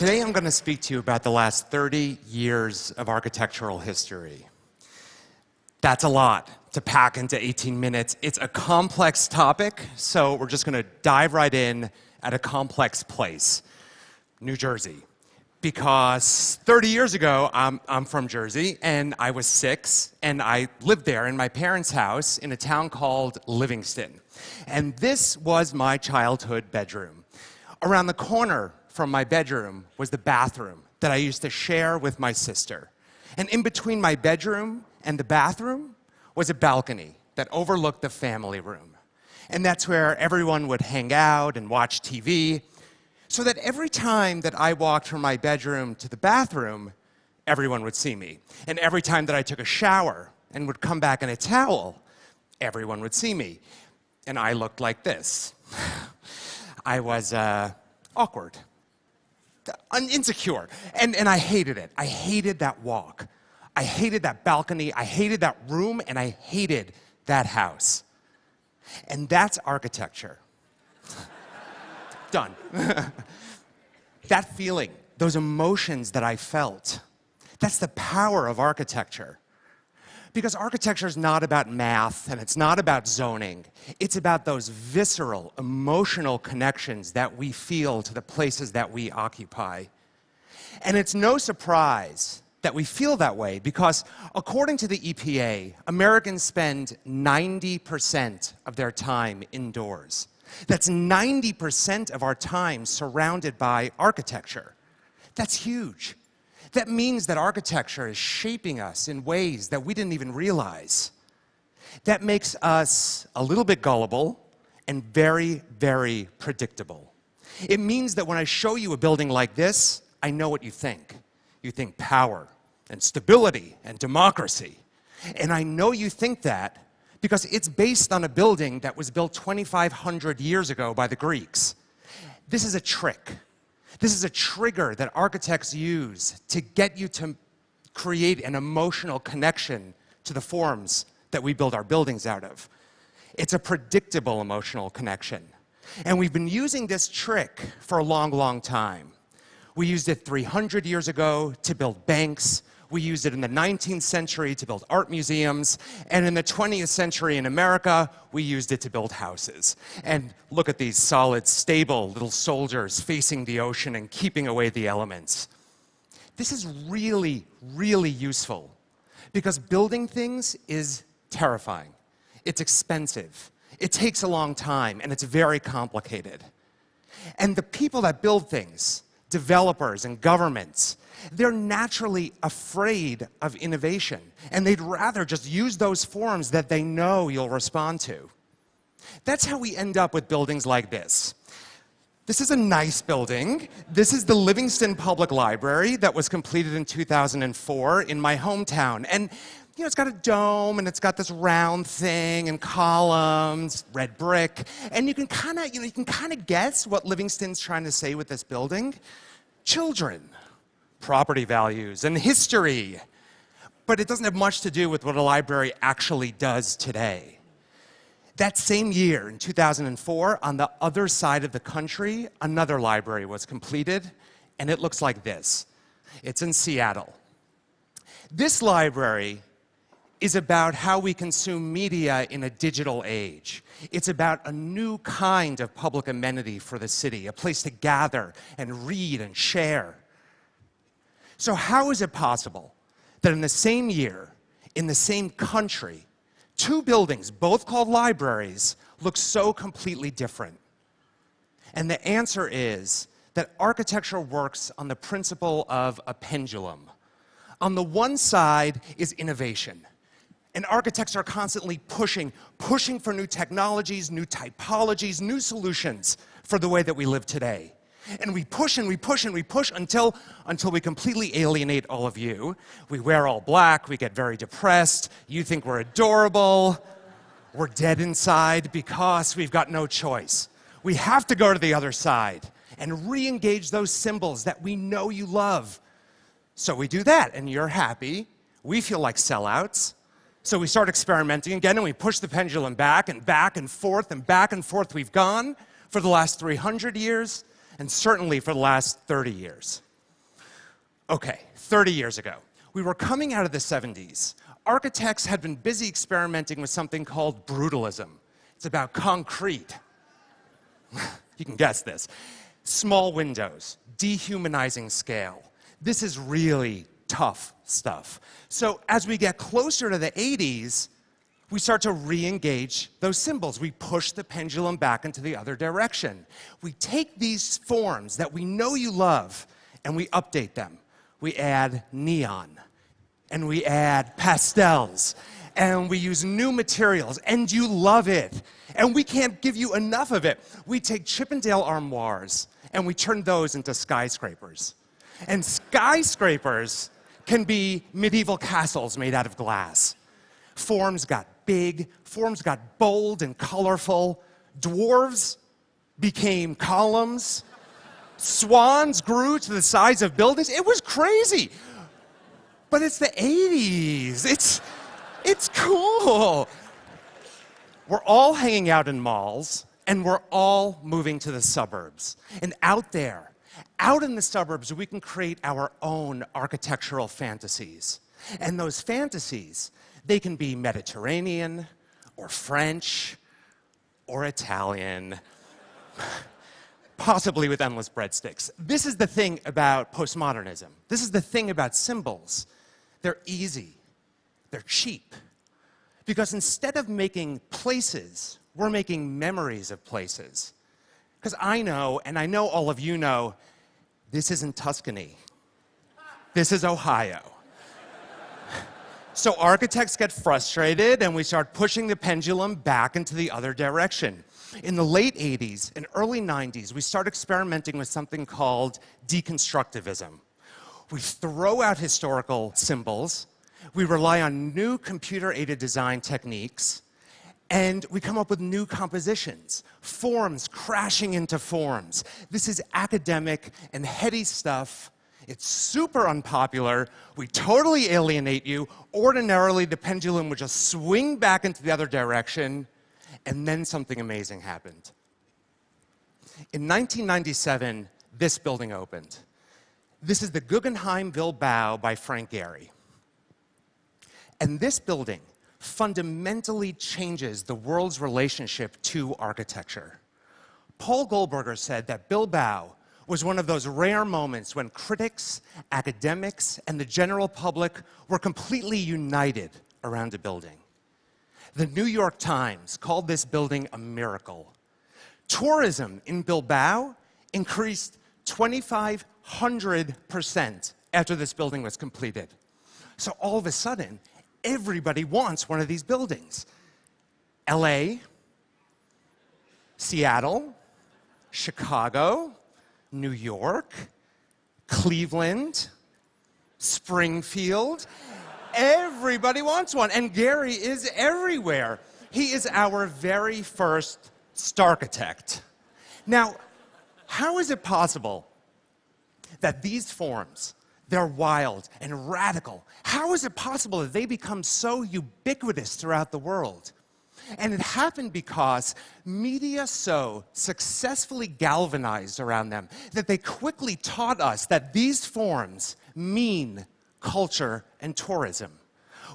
Today I'm going to speak to you about the last 30 years of architectural history. That's a lot to pack into 18 minutes. It's a complex topic, so we're just going to dive right in at a complex place, New Jersey. Because 30 years ago, I'm from Jersey, and I was 6, and I lived there in my parents' house in a town called Livingston. And this was my childhood bedroom. Around the corner from my bedroom was the bathroom that I used to share with my sister. And in between my bedroom and the bathroom was a balcony that overlooked the family room. And that's where everyone would hang out and watch TV, so that every time that I walked from my bedroom to the bathroom, everyone would see me. And every time that I took a shower and would come back in a towel, everyone would see me. And I looked like this. I was awkward, insecure, and I hated it. I hated that walk. I hated that balcony. I hated that room, and I hated that house. And that's architecture. Done. That feeling, those emotions that I felt, that's the power of architecture. Because architecture is not about math, and it's not about zoning. It's about those visceral, emotional connections that we feel to the places that we occupy. And it's no surprise that we feel that way, because according to the EPA, Americans spend 90% of their time indoors. That's 90% of our time surrounded by architecture. That's huge. That means that architecture is shaping us in ways that we didn't even realize. That makes us a little bit gullible and very, very predictable. It means that when I show you a building like this, I know what you think. You think power and stability and democracy. And I know you think that because it's based on a building that was built 2,500 years ago by the Greeks. This is a trick. This is a trigger that architects use to get you to create an emotional connection to the forms that we build our buildings out of. It's a predictable emotional connection. And we've been using this trick for a long, long time. We used it 300 years ago to build banks. We used it in the 19th century to build art museums, and in the 20th century in America, we used it to build houses. And look at these solid, stable little soldiers facing the ocean and keeping away the elements. This is really, really useful, because building things is terrifying. It's expensive. It takes a long time, and it's very complicated. And the people that build things, developers and governments, they're naturally afraid of innovation, and they'd rather just use those forms that they know you'll respond to. That's how we end up with buildings like this. This is a nice building. This is the Livingston Public Library that was completed in 2004 in my hometown. And it's got a dome, and it's got this round thing and columns, red brick, and you can kind of guess what Livingston's trying to say with this building. Children, property values, and history. But it doesn't have much to do with what a library actually does today. That same year, in 2004, on the other side of the country, another library was completed, and it looks like this. It's in Seattle. This library is about how we consume media in a digital age. It's about a new kind of public amenity for the city, a place to gather and read and share. So how is it possible that in the same year, in the same country, two buildings, both called libraries, look so completely different? And the answer is that architecture works on the principle of a pendulum. On the one side is innovation. And architects are constantly pushing for new technologies, new typologies, new solutions for the way that we live today. And we push and we push and we push until we completely alienate all of you. We wear all black, we get very depressed, you think we're adorable, we're dead inside because we've got no choice. We have to go to the other side and re-engage those symbols that we know you love. So we do that, and you're happy. We feel like sellouts. So we start experimenting again, and we push the pendulum back and back and forth and back and forth. We've gone for the last 300 years, and certainly for the last 30 years. Okay, 30 years ago, we were coming out of the 70s. Architects had been busy experimenting with something called brutalism. It's about concrete. You can guess this. Small windows, dehumanizing scale. This is really tough stuff. So as we get closer to the 80s, we start to re-engage those symbols. We push the pendulum back into the other direction. We take these forms that we know you love and we update them. We add neon, and we add pastels, and we use new materials, and you love it. And we can't give you enough of it. We take Chippendale armoires, and we turn those into skyscrapers. And skyscrapers can be medieval castles made out of glass. Forms got big, forms got bold and colorful. Dwarves became columns. Swans grew to the size of buildings. It was crazy. But it's the 80s. It's cool. We're all hanging out in malls, and we're all moving to the suburbs. And out there, out in the suburbs, we can create our own architectural fantasies. And those fantasies, they can be Mediterranean, or French, or Italian, possibly with endless breadsticks. This is the thing about postmodernism. This is the thing about symbols. They're easy. They're cheap. Because instead of making places, we're making memories of places. Because I know, and I know all of you know, this isn't Tuscany. This is Ohio. So architects get frustrated, and we start pushing the pendulum back into the other direction. In the late 80s and early 90s, we start experimenting with something called deconstructivism. We throw out historical symbols, we rely on new computer-aided design techniques, and we come up with new compositions, forms crashing into forms. This is academic and heady stuff. It's super unpopular. We totally alienate you. Ordinarily, the pendulum would just swing back into the other direction, and then something amazing happened. In 1997, this building opened. This is the Guggenheim Bilbao by Frank Gehry. And this building fundamentally changes the world's relationship to architecture. Paul Goldberger said that Bilbao was one of those rare moments when critics, academics, and the general public were completely united around a building. The New York Times called this building a miracle. Tourism in Bilbao increased 2,500% after this building was completed. So all of a sudden, everybody wants one of these buildings. LA, Seattle, Chicago, New York, Cleveland, Springfield. Everybody wants one, and Gehry is everywhere. He is our very first starchitect. Now, how is it possible that these forms, they're wild and radical? How is it possible that they become so ubiquitous throughout the world? And it happened because media so successfully galvanized around them that they quickly taught us that these forms mean culture and tourism.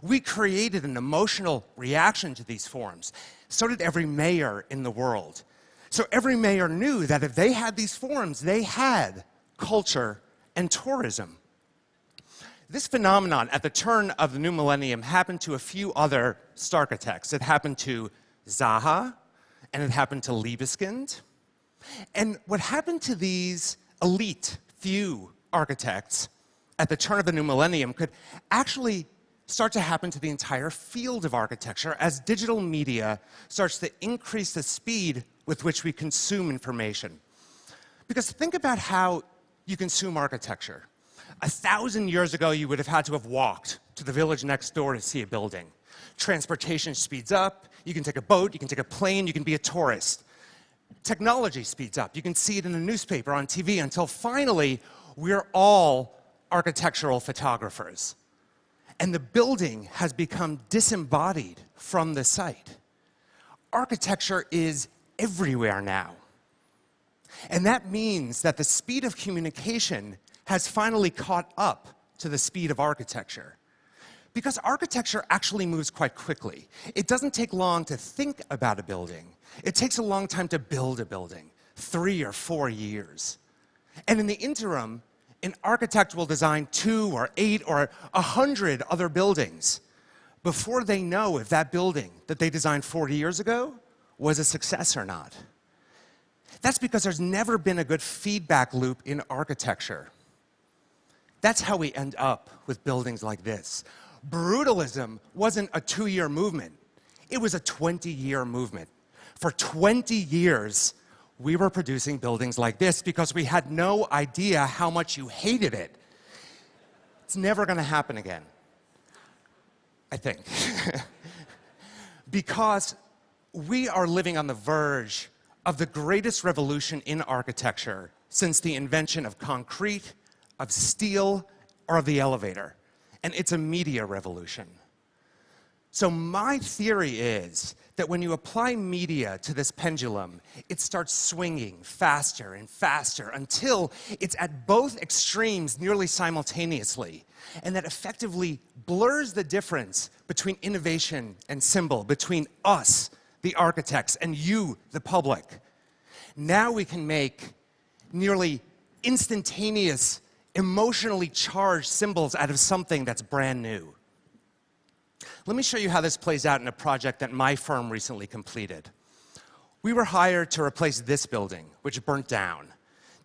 We created an emotional reaction to these forms. So did every mayor in the world. So every mayor knew that if they had these forms, they had culture and tourism. This phenomenon at the turn of the new millennium happened to a few other starchitects. It happened to Zaha, and it happened to Libeskind. And what happened to these elite few architects at the turn of the new millennium could actually start to happen to the entire field of architecture as digital media starts to increase the speed with which we consume information. Because think about how you consume architecture. 1,000 years ago, you would have had to have walked to the village next door to see a building. Transportation speeds up. You can take a boat, you can take a plane, you can be a tourist. Technology speeds up. You can see it in the newspaper, on TV, until finally, we're all architectural photographers. And the building has become disembodied from the site. Architecture is everywhere now. And that means that the speed of communication has finally caught up to the speed of architecture. Because architecture actually moves quite quickly. It doesn't take long to think about a building. It takes a long time to build a building, 3 or 4 years. And in the interim, an architect will design 2 or 8 or 100 other buildings before they know if that building that they designed 40 years ago was a success or not. That's because there's never been a good feedback loop in architecture. That's how we end up with buildings like this. Brutalism wasn't a 2-year movement. It was a 20-year movement. For 20 years, we were producing buildings like this because we had no idea how much you hated it. It's never going to happen again, I think. Because we are living on the verge of the greatest revolution in architecture since the invention of concrete, of steel, or of the elevator. And it's a media revolution. So my theory is that when you apply media to this pendulum, it starts swinging faster and faster until it's at both extremes nearly simultaneously, and that effectively blurs the difference between innovation and symbol, between us, the architects, and you, the public. Now we can make nearly instantaneous, emotionally charged symbols out of something that's brand new. Let me show you how this plays out in a project that my firm recently completed. We were hired to replace this building, which burnt down.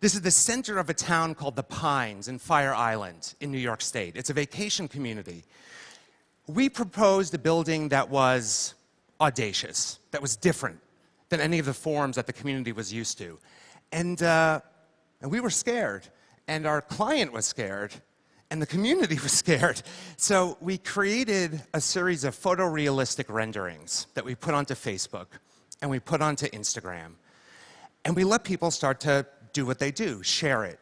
This is the center of a town called The Pines in Fire Island in New York State. It's a vacation community. We proposed a building that was audacious, that was different than any of the forms that the community was used to. And we were scared, and our client was scared, and the community was scared. So we created a series of photorealistic renderings that we put onto Facebook, and we put onto Instagram. And we let people start to do what they do, share it,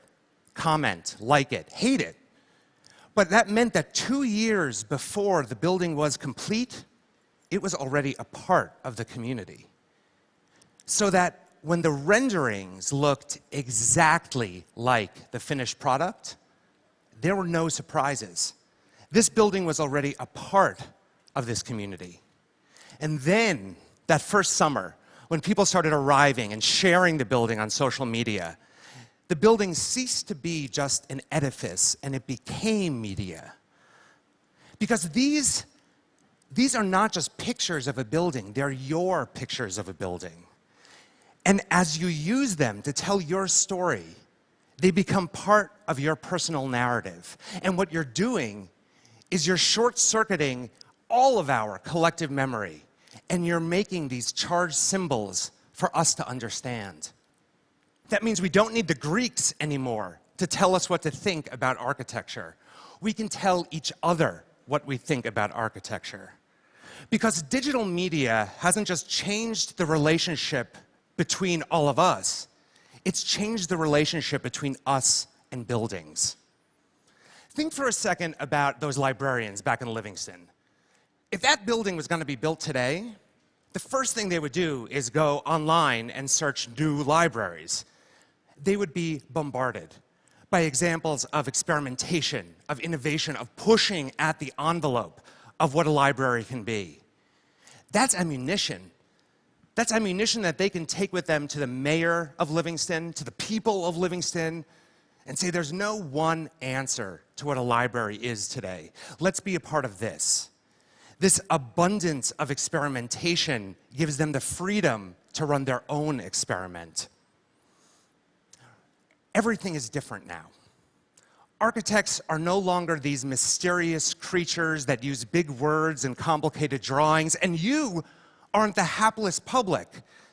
comment, like it, hate it. But that meant that 2 years before the building was complete, it was already a part of the community. So that when the renderings looked exactly like the finished product, there were no surprises. This building was already a part of this community. And then, that first summer, when people started arriving and sharing the building on social media, the building ceased to be just an edifice, and it became media. Because these are not just pictures of a building, they're your pictures of a building. And as you use them to tell your story, they become part of your personal narrative. And what you're doing is you're short-circuiting all of our collective memory, and you're making these charged symbols for us to understand. That means we don't need the Greeks anymore to tell us what to think about architecture. We can tell each other what we think about architecture. Because digital media hasn't just changed the relationship between all of us, it's changed the relationship between us and buildings. Think for a second about those librarians back in Livingston. If that building was going to be built today, the first thing they would do is go online and search new libraries. They would be bombarded by examples of experimentation, of innovation, of pushing at the envelope of what a library can be. That's ammunition. That's ammunition that they can take with them to the mayor of Livingston, to the people of Livingston, and say there's no one answer to what a library is today. Let's be a part of this. This abundance of experimentation gives them the freedom to run their own experiment. Everything is different now. Architects are no longer these mysterious creatures that use big words and complicated drawings, and you aren't the hapless public,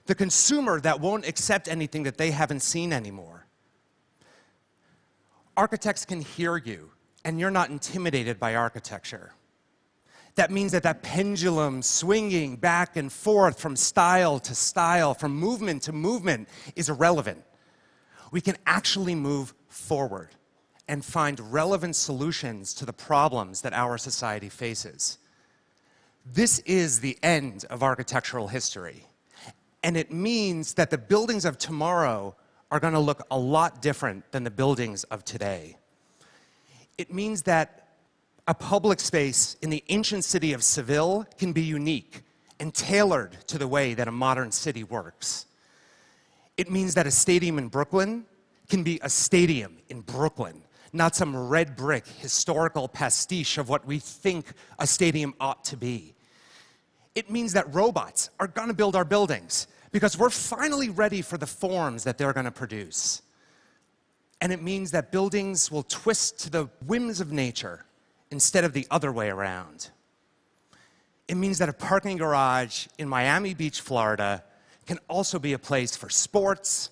the consumer that won't accept anything that they haven't seen anymore. Architects can hear you, and you're not intimidated by architecture. That means that that pendulum swinging back and forth from style to style, from movement to movement, is irrelevant. We can actually move forward and find relevant solutions to the problems that our society faces. This is the end of architectural history, and it means that the buildings of tomorrow are going to look a lot different than the buildings of today. It means that a public space in the ancient city of Seville can be unique and tailored to the way that a modern city works. It means that a stadium in Brooklyn can be a stadium in Brooklyn, not some red brick historical pastiche of what we think a stadium ought to be. It means that robots are going to build our buildings because we're finally ready for the forms that they're going to produce. And it means that buildings will twist to the whims of nature instead of the other way around. It means that a parking garage in Miami Beach, Florida, can also be a place for sports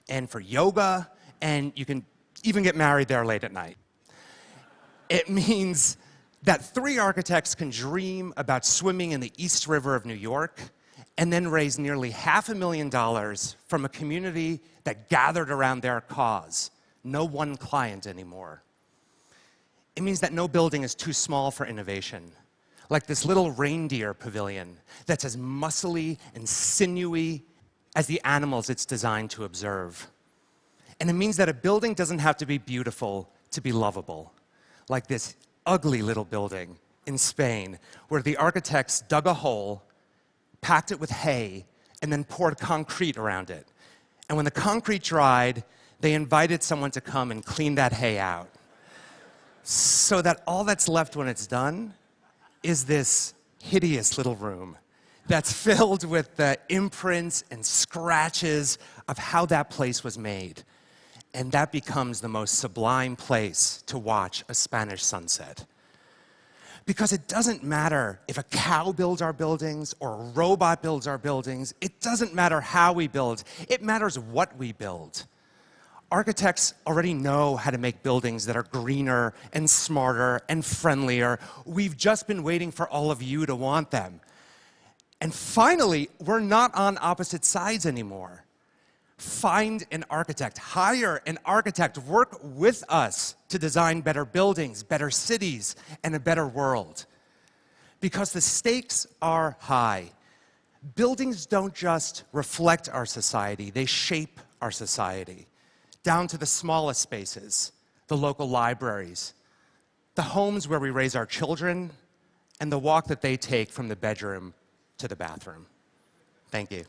and for yoga, and you can even get married there late at night. It means that 3 architects can dream about swimming in the East River of New York and then raise nearly $500,000 from a community that gathered around their cause. No one client anymore. It means that no building is too small for innovation, like this little reindeer pavilion that's as muscly and sinewy as the animals it's designed to observe. And it means that a building doesn't have to be beautiful to be lovable, like this ugly little building in Spain where the architects dug a hole, packed it with hay, and then poured concrete around it. And when the concrete dried, they invited someone to come and clean that hay out, so that all that's left when it's done is this hideous little room that's filled with the imprints and scratches of how that place was made. And that becomes the most sublime place to watch a Spanish sunset. Because it doesn't matter if a cow builds our buildings or a robot builds our buildings. It doesn't matter how we build. It matters what we build. Architects already know how to make buildings that are greener and smarter and friendlier. We've just been waiting for all of you to want them. And finally, we're not on opposite sides anymore. Find an architect, hire an architect, work with us to design better buildings, better cities, and a better world. Because the stakes are high. Buildings don't just reflect our society, they shape our society. Down to the smallest spaces, the local libraries, the homes where we raise our children, and the walk that they take from the bedroom to the bathroom. Thank you.